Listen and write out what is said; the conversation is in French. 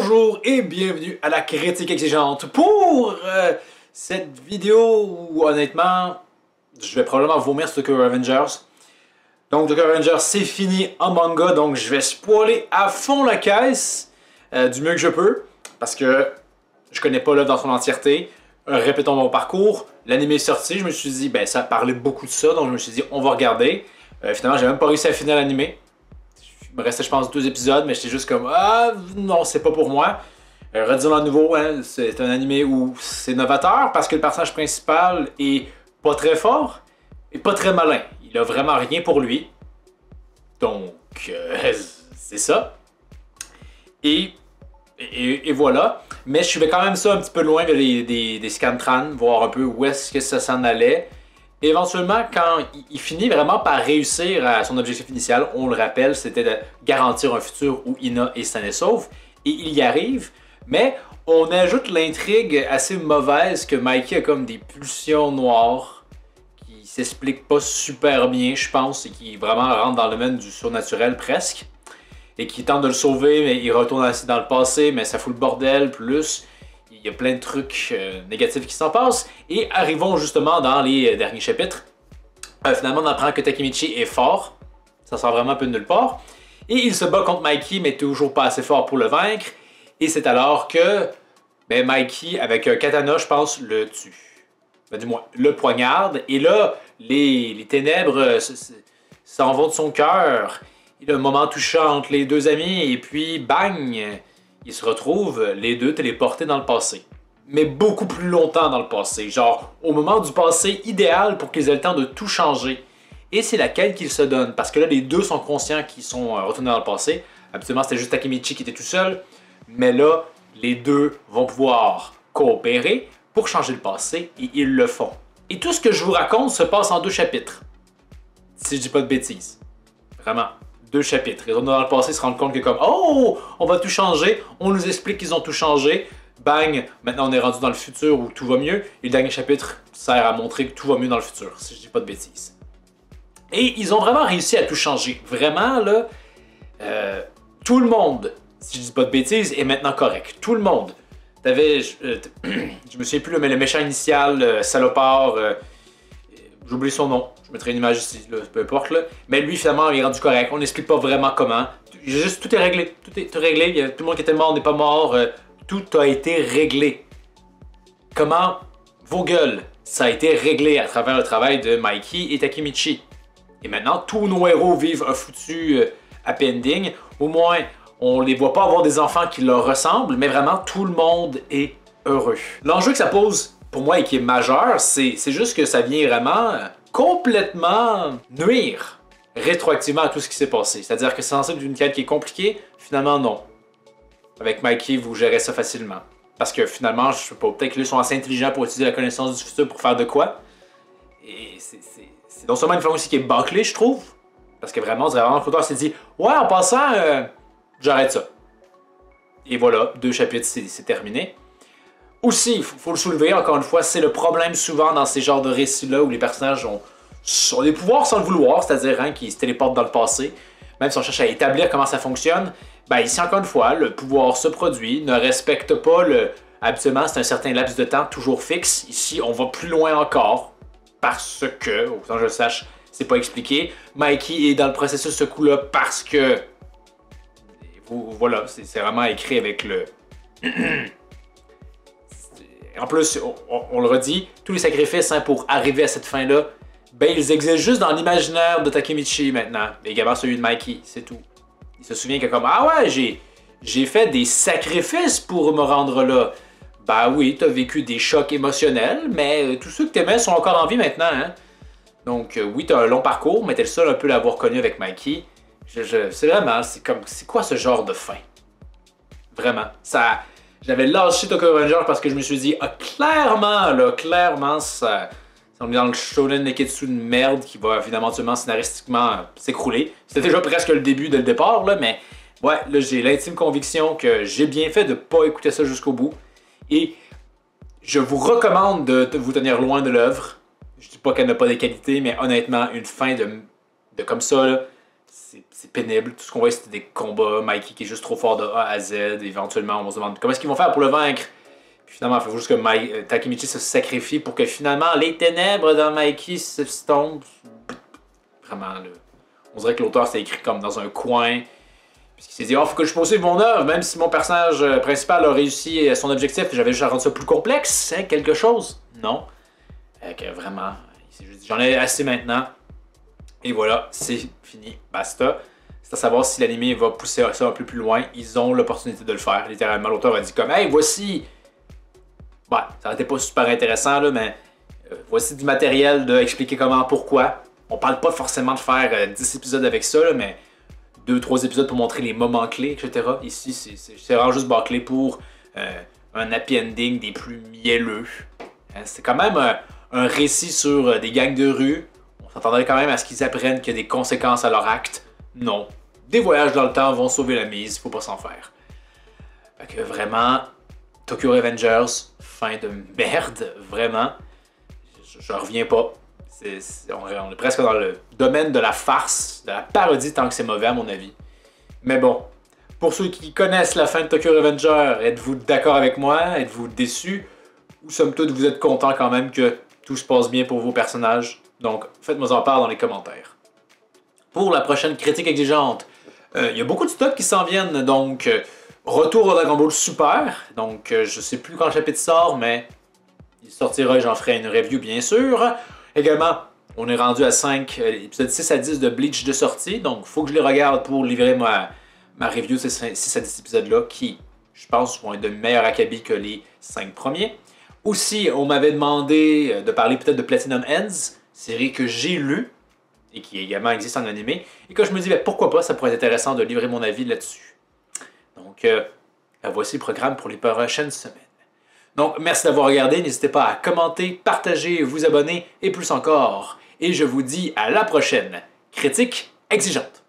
Bonjour et bienvenue à la critique exigeante pour cette vidéo où honnêtement je vais probablement vomir sur Tokyo Revengers. Donc Tokyo Revengers c'est fini en manga, donc je vais spoiler à fond la caisse du mieux que je peux parce que je connais pas l'œuvre dans son entièreté. Répétons mon parcours, l'anime est sorti, je me suis dit ben ça parlait beaucoup de ça, donc je me suis dit on va regarder. Finalement j'ai même pas réussi à finir l'anime. Il me restait, je pense, 2 épisodes, mais j'étais juste comme ah non, c'est pas pour moi. Redisons à nouveau, hein, c'est un animé où c'est novateur parce que le personnage principal est pas très fort et pas très malin. Il a vraiment rien pour lui. Donc, c'est ça. Et voilà. Mais je suivais quand même ça un petit peu loin des Scantran, voir un peu où est-ce que ça s'en allait. Et éventuellement, quand il finit vraiment par réussir à son objectif initial, on le rappelle, c'était de garantir un futur où Ina est saine et sauve, et il y arrive, mais on ajoute l'intrigue assez mauvaise que Mikey a comme des pulsions noires, qui s'expliquent pas super bien, je pense, et qui vraiment rentrent dans le domaine du surnaturel presque, et qui tente de le sauver, mais il retourne ainsi dans le passé, mais ça fout le bordel, plus... Il y a plein de trucs négatifs qui s'en passent. Et arrivons justement dans les derniers chapitres. Finalement, on apprend que Takemichi est fort. Ça sort vraiment un peu de nulle part. Et il se bat contre Mikey, mais toujours pas assez fort pour le vaincre. Et c'est alors que Mikey, avec un katana, je pense, le tue. Du moins, le poignarde. Et là, les ténèbres s'en vont de son cœur. Il y a un moment touchant entre les deux amis. Et puis, bang! Ils se retrouvent, les deux, téléportés dans le passé. Mais beaucoup plus longtemps dans le passé. Genre, au moment du passé idéal pour qu'ils aient le temps de tout changer. Et c'est laquelle qu'ils se donnent. Parce que là, les deux sont conscients qu'ils sont retournés dans le passé. Habituellement, c'était juste Takemichi qui était tout seul. Mais là, les deux vont pouvoir coopérer pour changer le passé. Et ils le font. Et tout ce que je vous raconte se passe en 2 chapitres. Si je dis pas de bêtises. Vraiment. 2 chapitres. Ils ont dans le passé se rendent compte que comme oh, on va tout changer, on nous explique qu'ils ont tout changé, bang, maintenant on est rendu dans le futur où tout va mieux, et le dernier chapitre sert à montrer que tout va mieux dans le futur, si je dis pas de bêtises. Et ils ont vraiment réussi à tout changer. Vraiment là, tout le monde, si je dis pas de bêtises, est maintenant correct. Tout le monde. T'avais, je me souviens plus, mais le méchant initial, salopard, j'oublie son nom, je mettrai une image ici, là, peu importe. Là. Mais lui, finalement, il est rendu correct. On n'explique pas vraiment comment. Juste, tout est réglé. Tout est réglé. Tout le monde qui était mort n'est pas mort. Tout a été réglé. Comment? Vos gueules. Ça a été réglé à travers le travail de Mikey et Takemichi. Et maintenant, tous nos héros vivent un foutu happy ending. Au moins, on les voit pas avoir des enfants qui leur ressemblent, mais vraiment, tout le monde est heureux. L'enjeu que ça pose pour moi et qui est majeur, c'est juste que ça vient vraiment complètement nuire rétroactivement à tout ce qui s'est passé. C'est-à-dire que c'est censé être une quête qui est compliquée, finalement non. Avec Mikey, vous gérez ça facilement. Parce que finalement, je sais pas, peut-être qu'ils sont assez intelligents pour utiliser la connaissance du futur pour faire de quoi. Et c'est non seulement une fin aussi qui est bâclée, je trouve, parce que vraiment, l'auteur s'est dit « Ouais, en passant, j'arrête ça. » Et voilà, 2 chapitres, c'est terminé. Aussi, il faut le soulever, encore une fois, c'est le problème souvent dans ces genres de récits-là où les personnages ont des pouvoirs sans le vouloir, c'est-à-dire hein, qui se téléportent dans le passé, même si on cherche à établir comment ça fonctionne. Ben ici, encore une fois, le pouvoir se produit, ne respecte pas habituellement, c'est un certain laps de temps toujours fixe. Ici, on va plus loin encore, parce que, autant que je le sache, c'est pas expliqué. Mikey est dans le processus ce coup-là parce que... Voilà, c'est vraiment écrit avec le... En plus, on le redit, tous les sacrifices hein, pour arriver à cette fin-là, ben ils existent juste dans l'imaginaire de Takemichi maintenant, et également celui de Mikey, c'est tout. Il se souvient que comme ah ouais, j'ai fait des sacrifices pour me rendre là. Ben oui, t'as vécu des chocs émotionnels, mais tous ceux que t'aimais sont encore en vie maintenant, hein. Donc oui, t'as un long parcours, mais t'es le seul un peu à l'avoir connu avec Mikey. C'est vraiment, c'est quoi ce genre de fin? Vraiment, ça... J'avais lâché Tokyo Revengers parce que je me suis dit, ah, clairement, ça, on est dans le shonen neketsu de merde qui va évidemment scénaristiquement s'écrouler. C'était déjà presque le début dès le départ, là, mais ouais, là j'ai l'intime conviction que j'ai bien fait de pas écouter ça jusqu'au bout. Et je vous recommande de vous tenir loin de l'œuvre. Je dis pas qu'elle n'a pas des qualités, mais honnêtement, une fin de comme ça, là, c'est pénible. Tout ce qu'on voit, c'était des combats. Mikey qui est juste trop fort de A à Z. Éventuellement, on se demande comment est-ce qu'ils vont faire pour le vaincre. Puis finalement, il faut juste que Takemichi se sacrifie pour que finalement les ténèbres dans Mikey se tombent. Vraiment, là. On dirait que l'auteur s'est écrit comme dans un coin. Puisqu'il s'est dit, oh, faut que je poursuive mon œuvre, même si mon personnage principal a réussi son objectif, j'avais juste à rendre ça plus complexe, hein, quelque chose. Non. Vraiment, j'en ai assez maintenant. Et voilà, c'est fini, basta. C'est à savoir si l'anime va pousser ça un peu plus loin. Ils ont l'opportunité de le faire. Littéralement, l'auteur a dit comme, hey, voici. Ouais, ça n'était pas super intéressant, là, mais voici du matériel d'expliquer comment, pourquoi. On parle pas forcément de faire 10 épisodes avec ça, là, mais 2-3 épisodes pour montrer les moments clés, etc. Ici, c'est vraiment juste bâclé pour un happy ending des plus mielleux. Hein, c'est quand même un récit sur des gangs de rue. On s'attendrait quand même à ce qu'ils apprennent qu'il y a des conséquences à leur acte. Non. Des voyages dans le temps vont sauver la mise, faut pas s'en faire. Fait que vraiment, Tokyo Revengers, fin de merde, vraiment. Je reviens pas. On est presque dans le domaine de la farce, de la parodie, tant que c'est mauvais à mon avis. Mais bon, pour ceux qui connaissent la fin de Tokyo Revenger, êtes-vous d'accord avec moi? Êtes-vous déçus? Ou somme toute, vous êtes content quand même que tout se passe bien pour vos personnages? Donc, faites-moi en part dans les commentaires. Pour la prochaine critique exigeante, il y a beaucoup de stocks qui s'en viennent, donc retour au Dragon Ball Super. Donc, je sais plus quand le chapitre sort, mais il sortira et j'en ferai une review bien sûr. Également, on est rendu à 5 épisodes 6 à 10 de Bleach de sortie, donc il faut que je les regarde pour livrer ma review de ces 6 à 10 épisodes-là, qui, je pense, vont être de meilleurs acabit que les 5 premiers. Aussi, on m'avait demandé de parler peut-être de Platinum Ends, série que j'ai lue, et qui également existe en animé, et que je me dis, ben, pourquoi pas, ça pourrait être intéressant de livrer mon avis là-dessus. Donc, voici le programme pour les prochaines semaines. Donc, merci d'avoir regardé. N'hésitez pas à commenter, partager, vous abonner et plus encore. Et je vous dis à la prochaine critique exigeante.